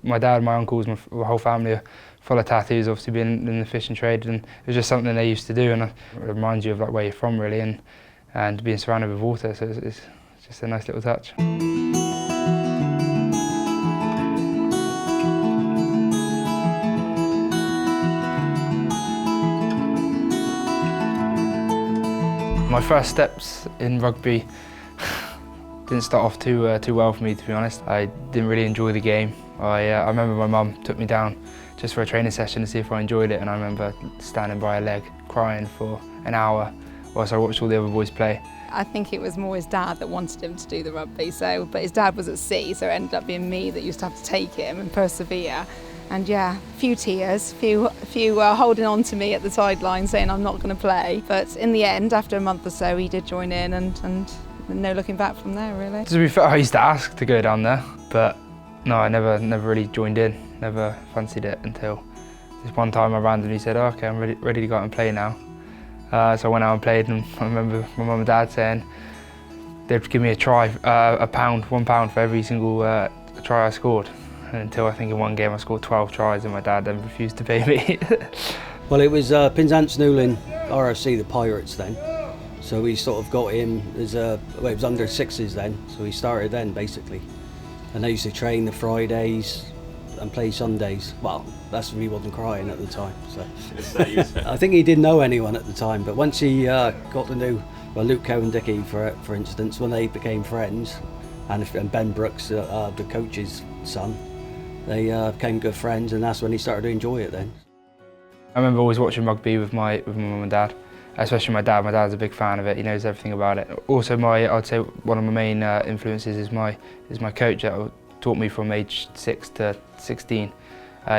My dad, my uncles, my whole family are full of tattoos, obviously being in the fishing trade, and it was just something they used to do, and it reminds you of like where you're from really, and being surrounded with water, so it's just a nice little touch. My first steps in rugby didn't start off too well for me, to be honest. I didn't really enjoy the game. I remember my mum took me down just for a training session to see if I enjoyed it, and I remember standing by a leg crying for an hour whilst I watched all the other boys play. I think it was more his dad that wanted him to do the rugby, but his dad was at sea, so it ended up being me that used to have to take him and persevere. And yeah, a few tears, a few holding on to me at the sideline saying I'm not going to play. But in the end, after a month or so, he did join in, and no looking back from there, really. To be fair, I used to ask to go down there, but no, I never really joined in, never fancied it until this one time I randomly said, oh, okay, I'm ready to go out and play now. So I went out and played, and I remember my mum and dad saying they'd give me a try, £1 for every single try I scored. Until I think in one game I scored 12 tries and my dad then refused to pay me. Well, it was Penzance Newlyn, RFC, the Pirates then. So we sort of got him as it was under sixes then, so he started then basically. And they used to train the Fridays and play Sundays. Well, that's when he wasn't crying at the time. So I think he didn't know anyone at the time, but once he got to know Luke Cowan-Dickey, for instance, when they became friends, and Ben Brooks, the coach's son, they became good friends, and that's when he started to enjoy it then. I remember always watching rugby with my mum and dad, especially my dad. My dad's a big fan of it, he knows everything about it. Also, I'd say one of my main influences is my coach that taught me from age 6 to 16.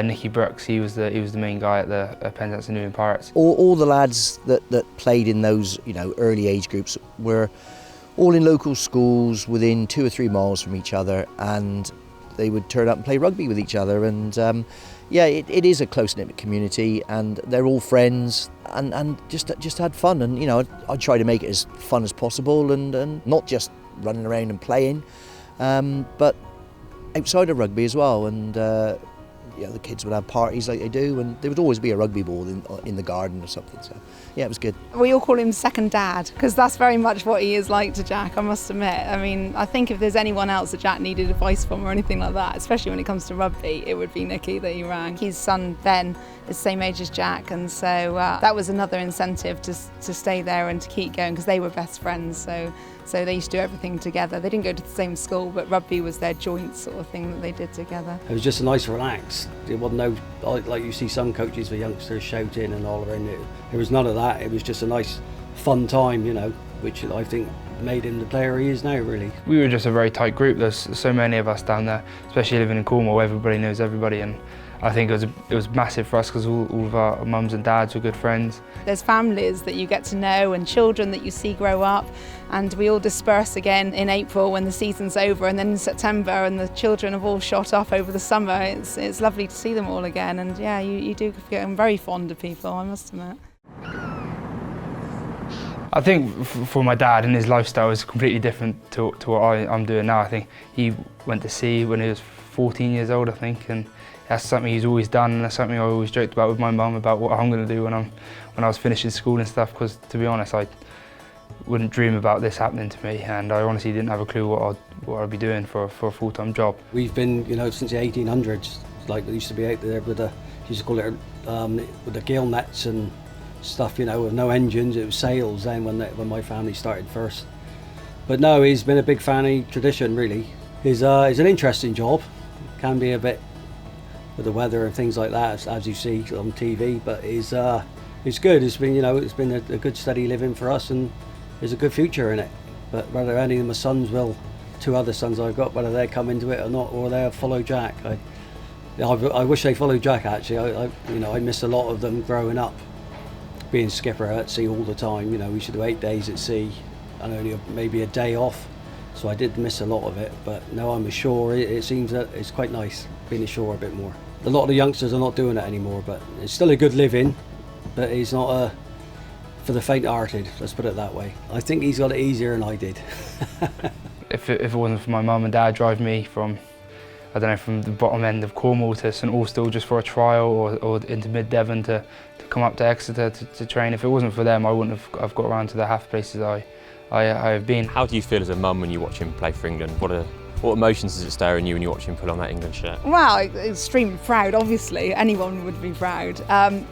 Nicky Brooks, he was the main guy at the Penzance and Newlyn Pirates. All the lads that played in those early age groups were all in local schools within 2 or 3 miles from each other, and they would turn up and play rugby with each other. And yeah, it is a close-knit community, and they're all friends, and just had fun. And I try to make it as fun as possible, and not just running around and playing, but outside of rugby as well. And the kids would have parties like they do, and there would always be a rugby ball in the garden or something. So yeah, it was good. We all call him second dad, because that's very much what he is like to Jack, I must admit. I mean, I think if there's anyone else that Jack needed advice from or anything like that, especially when it comes to rugby, it would be Nicky that he rang. His son Ben is the same age as Jack, and so that was another incentive to stay there and to keep going, because they were best friends. So they used to do everything together. They didn't go to the same school, but rugby was their joint sort of thing that they did together. It was just a nice relax. It wasn't like you see some coaches with youngsters shouting and hollering. There was none of that. It was just a nice, fun time, which I think made him the player he is now, really. We were just a very tight group. There's so many of us down there, especially living in Cornwall. Everybody knows everybody, and I think it was massive for us because all of our mums and dads were good friends. There's families that you get to know and children that you see grow up, and we all disperse again in April when the season's over, and then in September, and the children have all shot off over the summer. It's lovely to see them all again, and yeah, you do get very fond of people, I must admit. I think for my dad and his lifestyle is completely different to what I'm doing now. I think he went to sea when he was 14 years old, I think, and that's something he's always done, and that's something I always joked about with my mum about what I'm going to do when I was finishing school and stuff, because to be honest, I wouldn't dream about this happening to me, and I honestly didn't have a clue what I'd be doing for a full-time job. We've been, since the 1800s, like we used to be out there with used to call it with the gill nets and stuff, with no engines. It was sails then when my family started first. But no, he's been a big family tradition, really. It's an interesting job. Can be a bit with the weather and things like that, as you see on TV, but it's good. It's been, it's been a good steady living for us, and there's a good future in it. But whether any of my sons will, 2 other sons I've got, whether they come into it or not, or they'll follow Jack. I wish they followed Jack, actually. I miss a lot of them growing up, being skipper at sea all the time. We used to do 8 days at sea and only maybe a day off. So I did miss a lot of it, but now I'm ashore, it seems that it's quite nice being ashore a bit more. A lot of the youngsters are not doing it anymore, but it's still a good living, but it's not for the faint-hearted, let's put it that way. I think he's got it easier than I did. If it wasn't for my mum and dad driving me from I don't know, from the bottom end of Cornwall to St Austell just for a trial, or into mid-Devon to come up to Exeter to train. If it wasn't for them, I wouldn't have got around to the half places I have been. How do you feel as a mum when you watch him play for England? What emotions does it stir in you when you watch him put on that England shirt? Well, extremely proud, obviously. Anyone would be proud.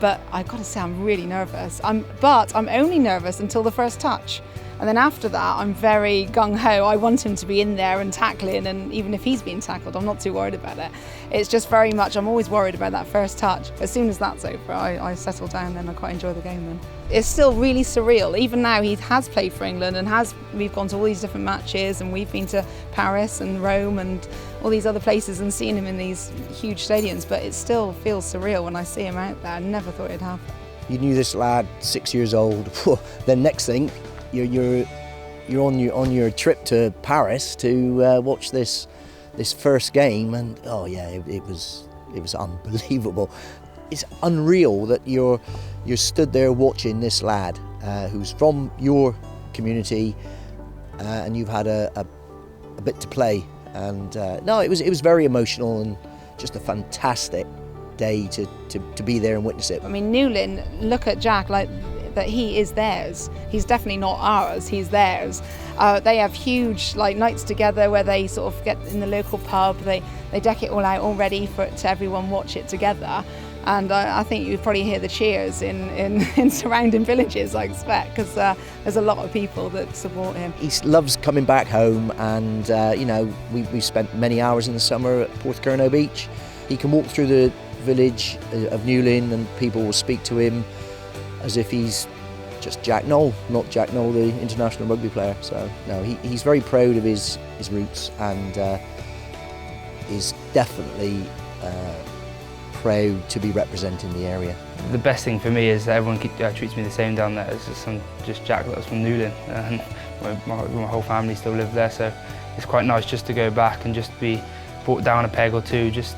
But I've got to say I'm really nervous. But I'm only nervous until the first touch. And then after that, I'm very gung-ho. I want him to be in there and tackling, and even if he's being tackled, I'm not too worried about it. It's just very much, I'm always worried about that first touch. As soon as that's over, I settle down and I quite enjoy the game then. It's still really surreal. Even now, he has played for England and we've gone to all these different matches, and we've been to Paris and Rome and all these other places and seen him in these huge stadiums, but it still feels surreal when I see him out there. I never thought it'd happen. You knew this lad 6 years old. Then next thing, you're on your trip to Paris to watch this first game, and oh yeah, it was unbelievable. It's unreal that you're stood there watching this lad who's from your community, and you've had a bit to play. And no, it was very emotional and just a fantastic day to be there and witness it. I mean, Newlyn, look at Jack, like that he is theirs. He's definitely not ours, he's theirs. They have huge nights together where they sort of get in the local pub, they deck it all out already to everyone watch it together. And I think you'd probably hear the cheers in surrounding villages, I expect, because there's a lot of people that support him. He loves coming back home, and we spent many hours in the summer at Porthcurno Beach. He can walk through the village of Newlyn and people will speak to him as if he's just Jack Nowell, not Jack Nowell, the international rugby player. So no, he's very proud of his roots, and is definitely proud to be representing the area. The best thing for me is that everyone treats me the same down there. It's just Jack that's from Newlyn, and my whole family still live there, so it's quite nice just to go back and just be brought down a peg or two, just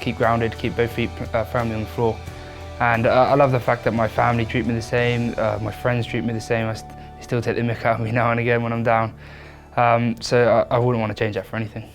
keep grounded, keep both feet firmly on the floor. And I love the fact that my family treat me the same, my friends treat me the same. They still take the mick out of me now and again when I'm down. So I wouldn't want to change that for anything.